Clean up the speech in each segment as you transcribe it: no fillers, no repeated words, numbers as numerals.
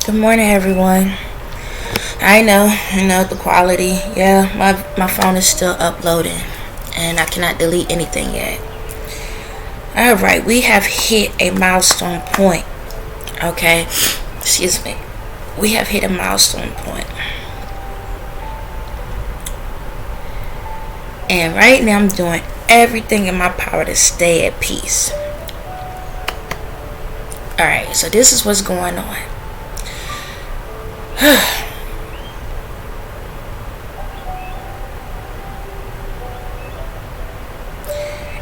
Good morning, everyone. I know the quality. Yeah, my phone is still uploading, and I cannot delete anything yet. Alright, we have hit a milestone point. Okay, excuse me. We have hit a milestone point. And right now I'm doing everything in my power to stay at peace. Alright, so this is what's going on.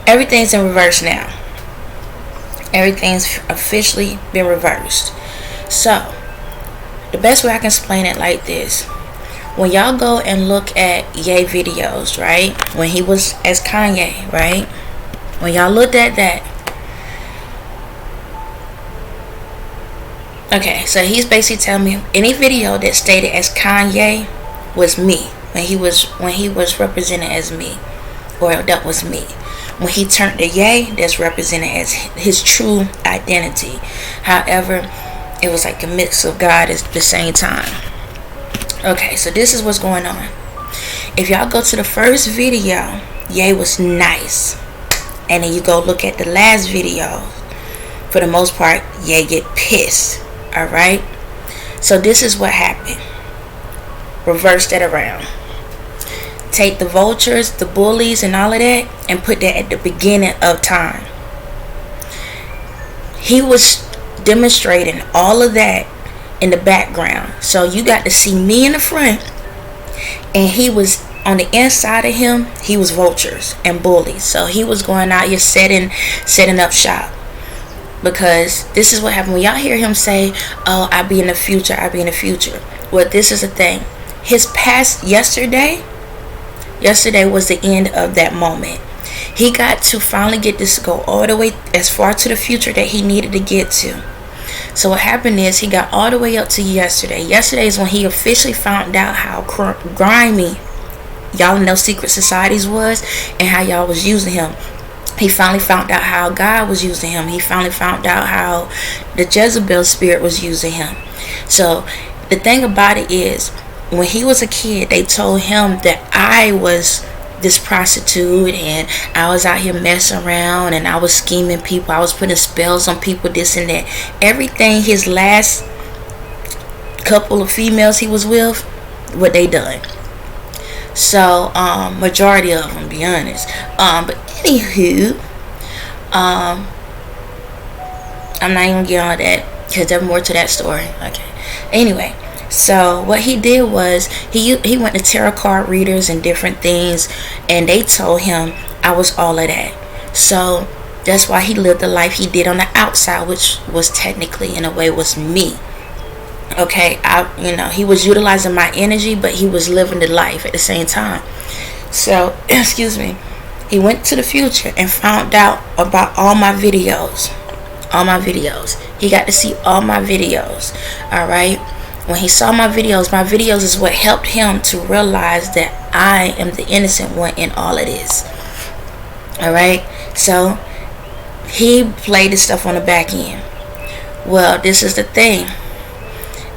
Everything's in reverse now. Everything's officially been reversed. So, the best way I can explain it like this. When y'all go and look at Ye videos, right? When he was as Kanye, right? When y'all looked at that. Okay, so he's basically telling me any video that stated as Kanye was me. When he was represented as me. Or that was me. When he turned to Ye, that's represented as his true identity. However, it was like a mix of God at the same time. Okay, so this is what's going on. If y'all go to the first video, Ye was nice. And then you go look at the last video. For the most part, Ye get pissed. Alright? So this is what happened. Reverse that around. Take the vultures, the bullies, and all of that, and put that at the beginning of time. He was demonstrating all of that in the background. So you got to see me in the front, and he was on the inside of him. He was vultures and bullies. So he was going out here setting up shop. Because this is what happened when y'all hear him say, "Oh, I'll be in the future. I'll be in the future." Well, this is the thing. His past yesterday was the end of that moment. He got to finally get this to go all the way as far to the future that he needed to get to. So what happened is he got all the way up to yesterday. Yesterday is when he officially found out how grimy y'all know secret societies was and how y'all was using him. He finally found out how God was using him. He finally found out how the Jezebel spirit was using him. So the thing about it is, when he was a kid, they told him that I was this prostitute and I was out here messing around and I was scheming people. I was putting spells on people, this and that. Everything his last couple of females he was with, what they done. So, majority of them, be honest. But anywho, I'm not even gonna get on that because there's more to that story. Okay. Anyway, so what he did was he went to tarot card readers and different things, and they told him I was all of that. So that's why he lived the life he did on the outside, which was technically in a way was me. Okay, he was utilizing my energy, but he was living the life at the same time. So, excuse me, he went to the future and found out about all my videos. He got to see all my videos. Alright, when he saw my videos is what helped him to realize that I am the innocent one in all of this. Alright, so he played this stuff on the back end. Well, this is the thing.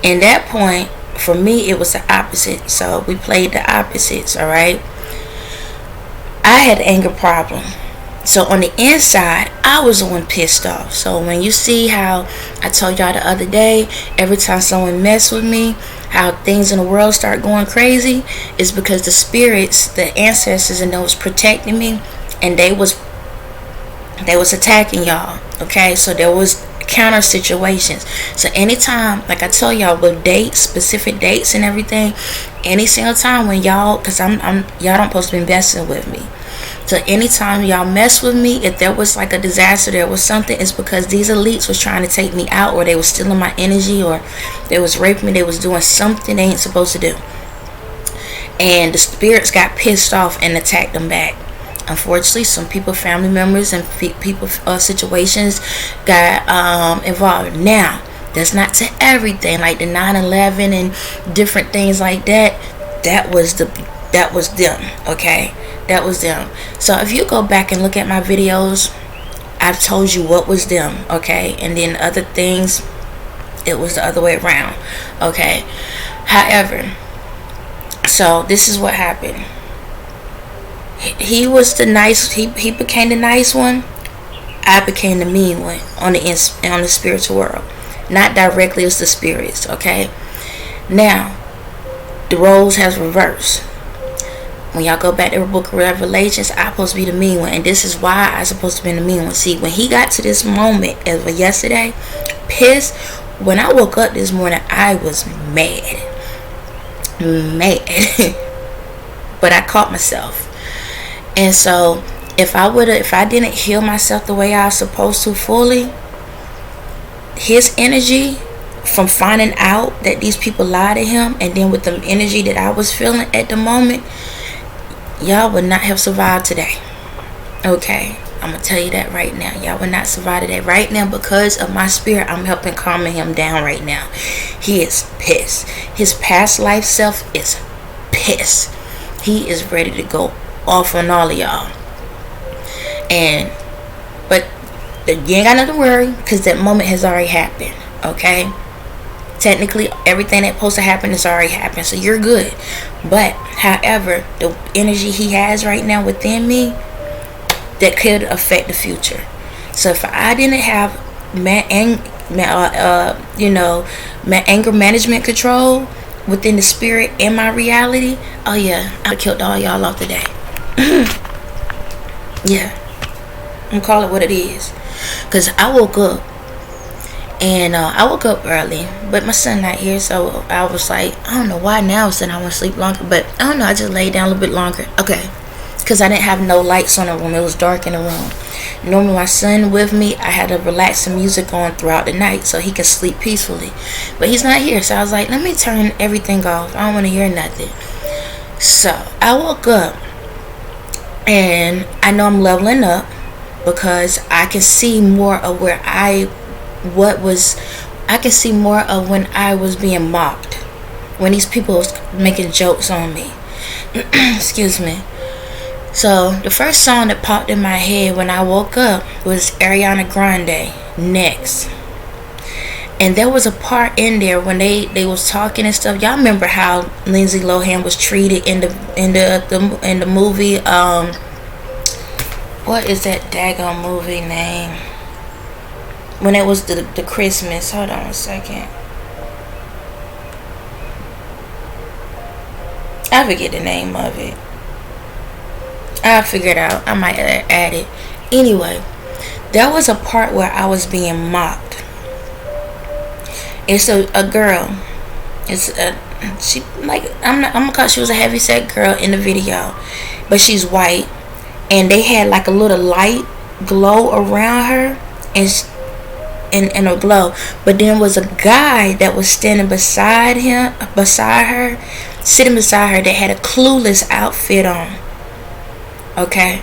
In that point, for me, it was the opposite. So we played the opposites, alright? I had an anger problem. So on the inside, I was the one pissed off. So when you see how I told y'all the other day, every time someone messed with me, how things in the world start going crazy, is because the spirits, the ancestors, and those protecting me, and they was attacking y'all. Okay, so there was counter situations. So anytime, like I tell y'all, with dates, specific dates and everything, any single time when y'all, because y'all don't supposed to be messing with me. So anytime y'all mess with me, if there was like a disaster, there was something, it's because these elites was trying to take me out, or they was stealing my energy, or they was raping me, they was doing something they ain't supposed to do. And the spirits got pissed off and attacked them back. Unfortunately, some people, family members, and people, situations got involved. Now, that's not to everything, like the 9/11 and different things like that. That was them, okay? That was them. So if you go back and look at my videos, I've told you what was them, okay? And then other things it was the other way around. Okay. However, so this is what happened. He was the nice. He became the nice one. I became the mean one on the spiritual world. Not directly, it's the spirits. Okay. Now, the roles has reversed. When y'all go back to the book of Revelations, I'm supposed to be the mean one. And this is why I'm supposed to be the mean one. See, when he got to this moment as of yesterday, pissed, when I woke up this morning, I was mad. But I caught myself. And so, if I didn't heal myself the way I was supposed to fully, his energy from finding out that these people lied to him, and then with the energy that I was feeling at the moment, y'all would not have survived today. Okay, I'm gonna tell you that right now. Y'all would not survive today. Right now, because of my spirit, I'm helping calming him down right now. He is pissed. His past life self is pissed. He is ready to go off on all of y'all. But you ain't got nothing to worry, because that moment has already happened. Okay, technically everything that's supposed to happen has already happened, so you're good. But however, the energy he has right now within me, that could affect the future. So if I didn't have anger management control within the spirit and my reality, oh yeah, I killed all y'all off today. Yeah, I'm gonna call it what it is. Because I woke up, and I woke up early, but my son not here, so I was like, I don't know why now I said I want to sleep longer, but I don't know, I just laid down a little bit longer. Okay, because I didn't have no lights on the room. It was dark in the room. Normally my son with me, I had to relax some music on throughout the night so he could sleep peacefully, but he's not here, so I was like, let me turn everything off. I don't want to hear nothing. So I woke up, and I know I'm leveling up, because I can see more of I can see more of when I was being mocked, when these people was making jokes on me. Excuse me. So the first song that popped in my head when I woke up was Ariana Grande, Next. And there was a part in there when they was talking and stuff. Y'all remember how Lindsay Lohan was treated in the movie, what is that daggone movie name? When it was the Christmas. Hold on a second. I forget the name of it. I'll figure it out. I might add it. Anyway, there was a part where I was being mocked. It's a girl. She like I'm gonna call she was a heavyset girl in the video, but she's white. And they had like a little light glow around her, and a glow. But then was a guy that was standing beside her, sitting beside her, that had a clueless outfit on. Okay.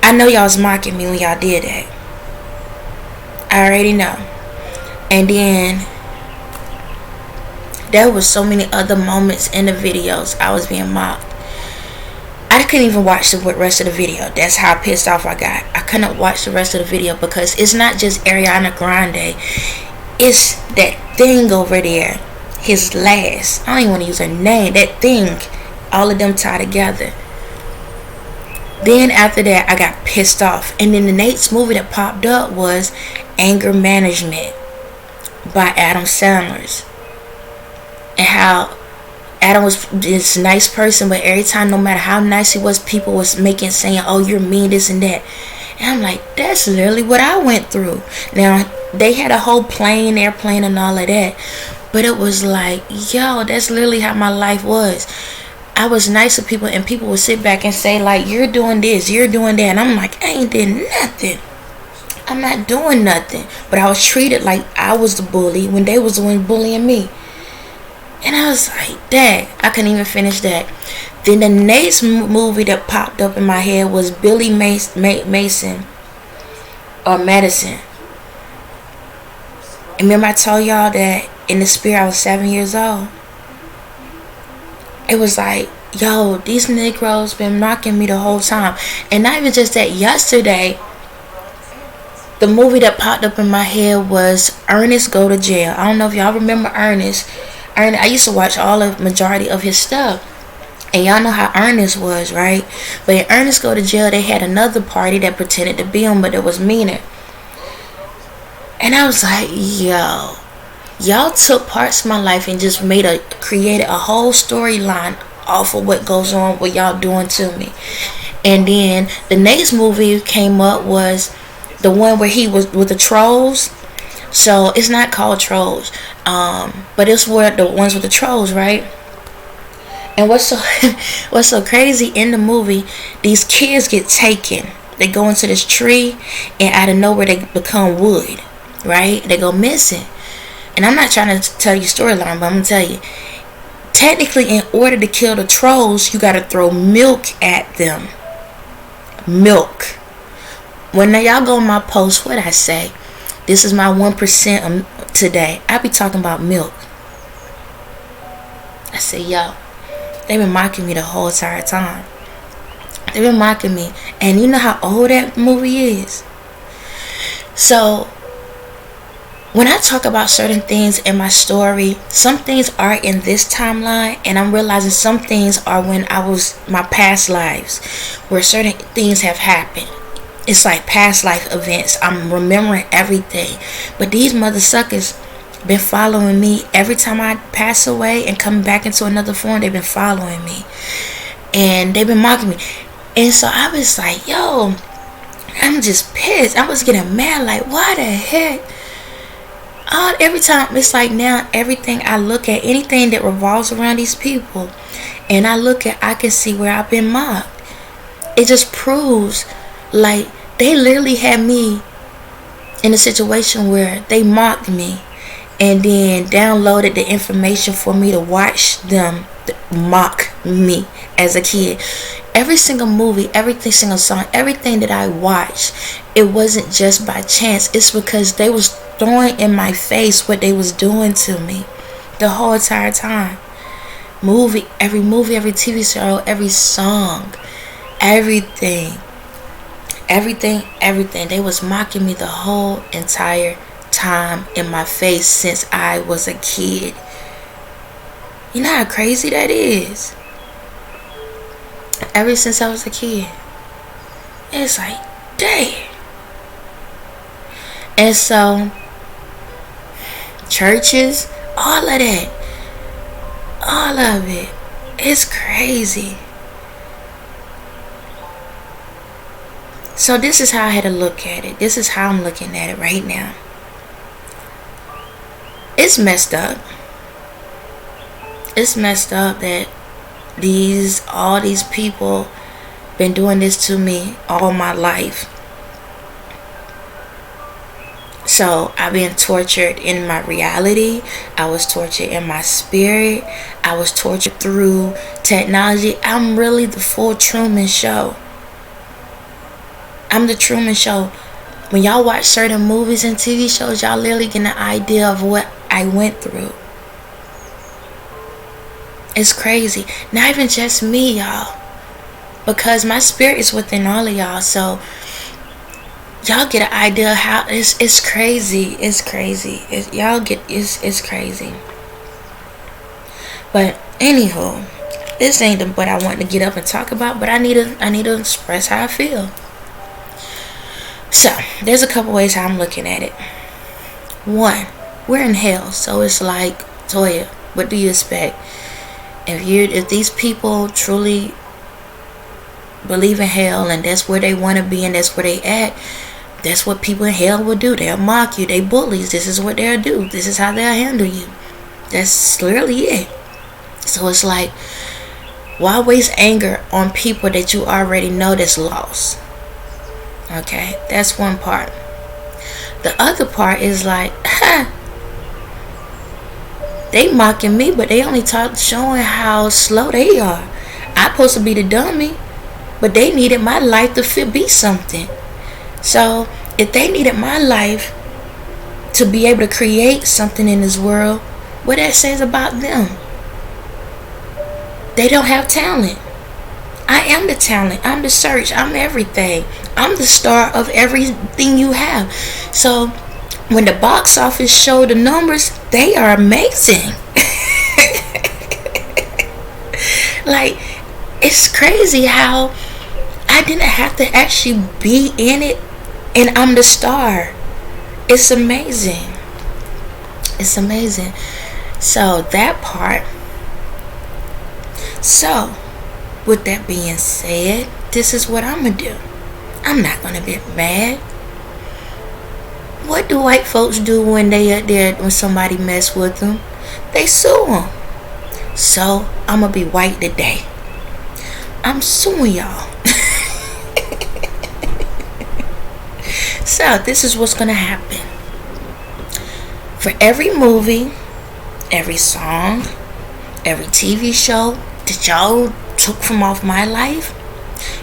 I know y'all was mocking me when y'all did that. I already know. And then there was so many other moments in the videos I was being mocked. I couldn't even watch the rest of the video. That's how pissed off I got. I couldn't watch the rest of the video because it's not just Ariana Grande. It's that thing over there. His last. I don't even want to use her name. That thing. All of them tied together. Then after that, I got pissed off. And then the next movie that popped up was Anger Management by Adam Sandler. And how Adam was this nice person, but every time, no matter how nice he was, people was saying, oh, you're mean, this and that. And I'm like, that's literally what I went through. Now, they had a whole airplane and all of that. But it was like, yo, that's literally how my life was. I was nice to people, and people would sit back and say, like, you're doing this, you're doing that. And I'm like, I ain't did nothing. I'm not doing nothing. But I was treated like I was the bully when they was the one bullying me. And I was like, dang, I couldn't even finish that. Then the next movie that popped up in my head was Billy Mason or Madison. And remember I told y'all that in the spirit I was 7 years old. It was like, yo, these Negroes been mocking me the whole time. And not even just that, yesterday, the movie that popped up in my head was Ernest Go to Jail. I don't know if y'all remember Ernest. I used to watch all of majority of his stuff. And y'all know how Ernest was, right? But in Ernest Go to Jail, they had another party that pretended to be him, but it was meaner. And I was like, yo, y'all took parts of my life and just created a whole storyline off of what goes on, what y'all doing to me. And then the next movie came up was the one where he was with the trolls. So it's not called Trolls, but it's where the ones with the trolls, right? And what's so crazy in the movie, these kids get taken. They go into this tree, and out of nowhere they become wood, right? They go missing. And I'm not trying to tell you storyline, but I'm gonna tell you. Technically, in order to kill the trolls, you gotta throw milk at them. Milk. When y'all go on my post, what I say? This is my 1% today. I be talking about milk. I say, yo, they been mocking me the whole entire time. They been mocking me. And you know how old that movie is? So, when I talk about certain things in my story, some things are in this timeline, and I'm realizing some things are when I was my past lives, where certain things have happened. It's like past life events. I'm remembering everything. But these mother suckers been following me every time I pass away and come back into another form. They've been following me, and they've been mocking me. And so I was like, yo, I'm just pissed. I was getting mad, like, why the heck? Every time, it's like now everything I look at, anything that revolves around these people, and I can see where I've been mocked. It just proves, like, they literally had me in a situation where they mocked me and then downloaded the information for me to watch them mock me as a kid. Every single movie, every single song, everything that I watched, it wasn't just by chance. It's because they was throwing in my face what they was doing to me the whole entire time. Every movie, every TV show, every song, everything. They was mocking me the whole entire time in my face since I was a kid. You know how crazy that is? Ever since I was a kid. It's like, dang. And so, churches, all of it, it's crazy. So this is how I had to look at it. This is how I'm looking at it right now. It's messed up. It's messed up that all these people been doing this to me all my life. So I've been tortured in my reality. I was tortured in my spirit. I was tortured through technology. I'm really the full Truman Show. I'm the Truman Show. When y'all watch certain movies and TV shows, y'all literally get an idea of what I went through. It's crazy. Not even just me, y'all. Because my spirit is within all of y'all. So y'all get an idea how it's crazy. It's crazy. It's crazy. But anywho, this ain't what I want to get up and talk about, but I need to express how I feel. So there's a couple ways how I'm looking at it. One, we're in hell, so it's like, Toya, what do you expect? If these people truly believe in hell and that's where they want to be and that's where they at, that's what people in hell will do. They'll mock you. They bullies. This is what they'll do. This is how they'll handle you. That's literally it. So it's like, why waste anger on people that you already know that's lost? Okay, that's one part. The other part is like, they mocking me, but they only showing how slow they are. I'm supposed to be the dummy, but they needed my life to be something. So if they needed my life to be able to create something in this world, what that says about them? They don't have talent. I am the talent. I'm the search. I'm everything. I'm the star of everything you have. So when the box office show the numbers, they are amazing. Like, it's crazy how I didn't have to actually be in it, and I'm the star. It's amazing. It's amazing. So that part. So with that being said, this is what I'm gonna do. I'm not gonna get mad. What do white folks do when when somebody mess with them? They sue them. So I'm gonna be white today. I'm suing y'all. So this is what's gonna happen. For every movie, every song, every TV show that y'all took from off my life,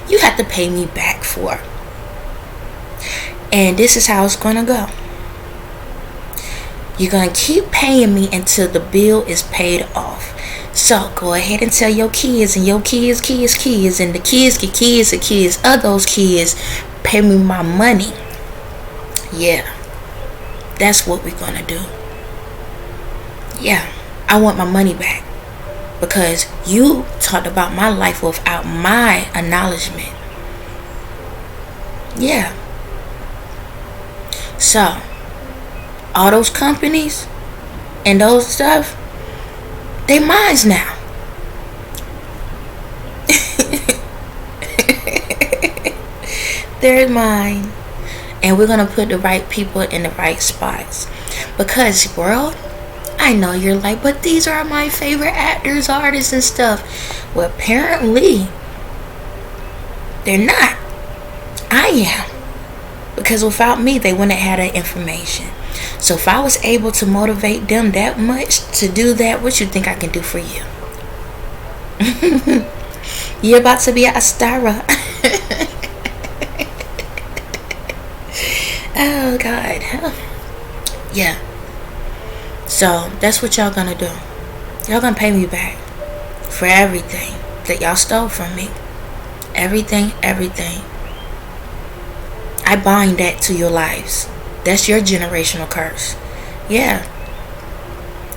you have to pay me back for. And this is how it's gonna go. You're gonna keep paying me until the bill is paid off. So go ahead and tell your kids and your kids and the kids of those kids, pay me my money. Yeah, that's what we're gonna do. Yeah, I want my money back because you talked about my life without my acknowledgement. Yeah. So all those companies and those stuff, they mine's now. They're mine. And we're going to put the right people in the right spots. Because, world, I know you're like, but these are my favorite actors, artists, and stuff. Well, apparently, they're not. I am. Because without me, they wouldn't have had that information. So if I was able to motivate them that much to do that, what you think I can do for you? You're about to be a star. Oh God. Yeah. So that's what y'all gonna do. Y'all gonna pay me back for everything that y'all stole from me. Everything. I bind that to your lives. That's your generational curse. Yeah.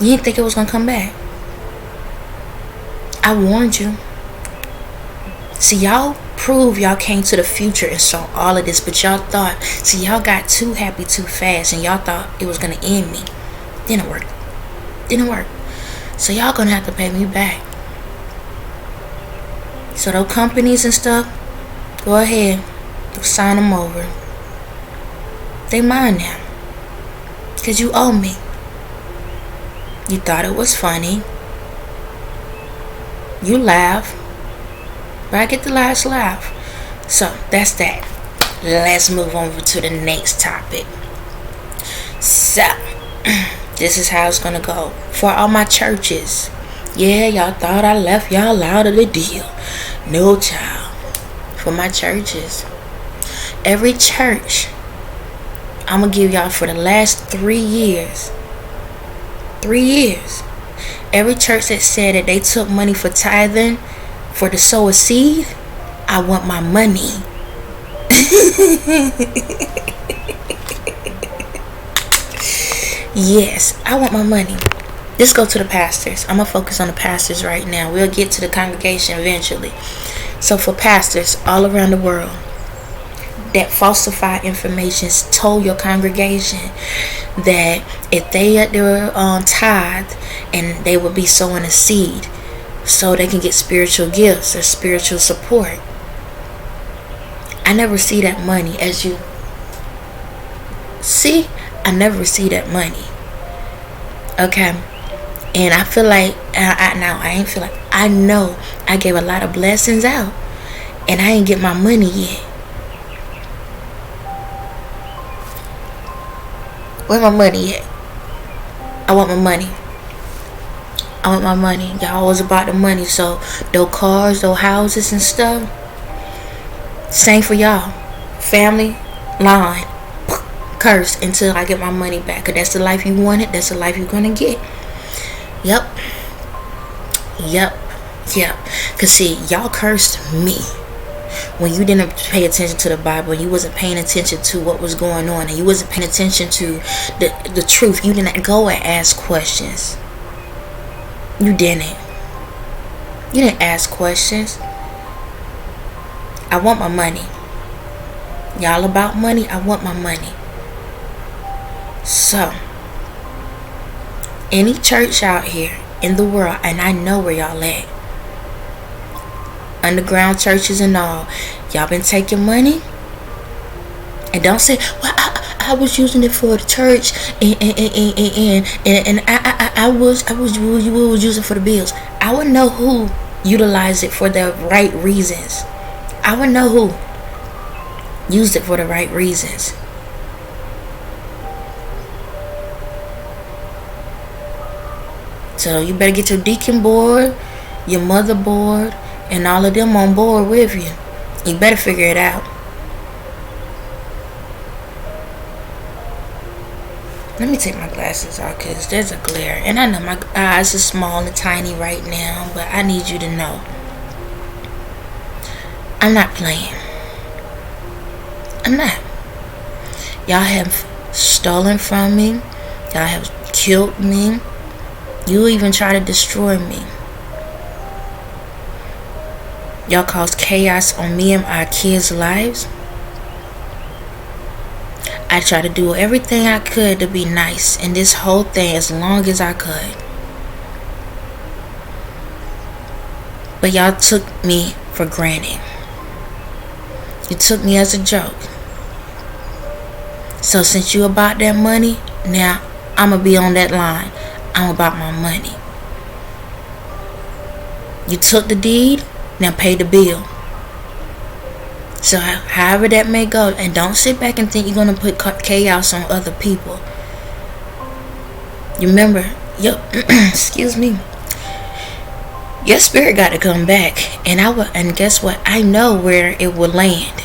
You didn't think it was gonna come back. I warned you. See, y'all prove y'all came to the future and saw all of this, but y'all thought, see, y'all got too happy too fast and y'all thought it was gonna end me. Didn't work. So y'all gonna have to pay me back. So those companies and stuff, go ahead, sign them over. They mine now. Cause you owe me. You thought it was funny. You laugh. But I get the last laugh. So that's that. Let's move on to the next topic. So this is how it's gonna go. For all my churches. Yeah, y'all thought I left y'all out of the deal. No, child. For my churches. Every church, I'm gonna give y'all for the last 3 years. 3 years. Every church that said that they took money for tithing, for the sow a seed, I want my money. Yes, I want my money. Let's go to the pastors. I'm gonna focus on the pastors right now. We'll get to the congregation eventually. So for pastors all around the world that falsify information, told your congregation that if they were on tithe and they would be sowing a seed so they can get spiritual gifts or spiritual support. I never see that money as you see. I never see that money. Okay. And I feel like I know I gave a lot of blessings out and I ain't get my money yet. Where my money at? I want my money. Y'all was about the money. So those cars, those houses and stuff, same for y'all. Family line curse until I get my money back. Cause that's the life you wanted. That's the life you're gonna get. Yep. Cause see, y'all cursed me when you didn't pay attention to the Bible, you wasn't paying attention to what was going on, and you wasn't paying attention to the truth. You didn't go and ask questions. You didn't ask questions. I want my money. Y'all about money? I want my money. So, any church out here in the world, and I know where y'all at, underground churches and all, y'all been taking money, and don't say, well, I was using it for the church, and I was using it for the bills. I would know who utilized it for the right reasons. I would know who used it for the right reasons. So you better get your deacon board, your mother board, and all of them on board with you. You better figure it out. Let me take my glasses off because there's a glare. And I know my eyes are small and tiny right now, but I need you to know I'm not playing. I'm not. Y'all have stolen from me. Y'all have killed me. You even try to destroy me. Y'all caused chaos on me and our kids' lives. I tried to do everything I could to be nice in this whole thing as long as I could. But y'all took me for granted. You took me as a joke. So since you about that money, now I'ma be on that line. I'm about my money. You took the deed, now pay the bill. So however that may go, and don't sit back and think you're gonna put chaos on other people. You remember, excuse me. Your spirit got to come back, and guess what? I know where it will land.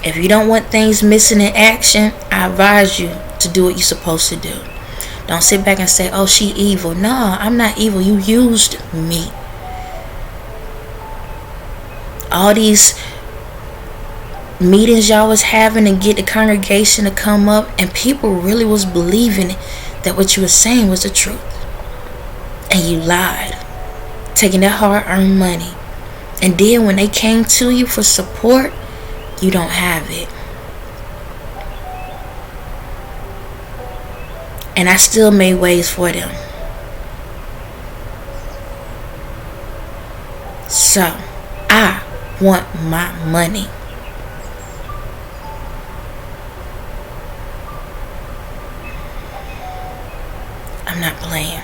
If you don't want things missing in action, I advise you to do what you're supposed to do. Don't sit back and say, oh, she evil. No, I'm not evil. You used me. All these meetings y'all was having to get the congregation to come up, and people really was believing that what you were saying was the truth. And you lied, taking that hard-earned money. And then when they came to you for support, you don't have it. And I still made ways for them. So, I want my money. I'm not playing.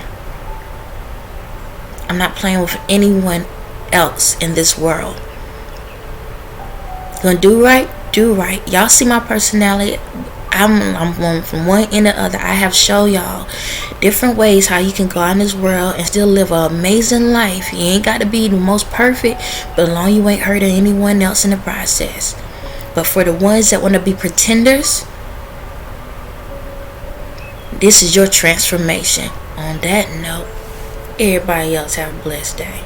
I'm not playing with anyone else in this world. Gonna do right? Do right. Y'all see my personality. I'm going from one end to the other. I have shown y'all different ways how you can go out in this world and still live an amazing life. You ain't got to be the most perfect, but as long as you ain't hurting anyone else in the process. But for the ones that want to be pretenders, this is your transformation. On that note, everybody else have a blessed day.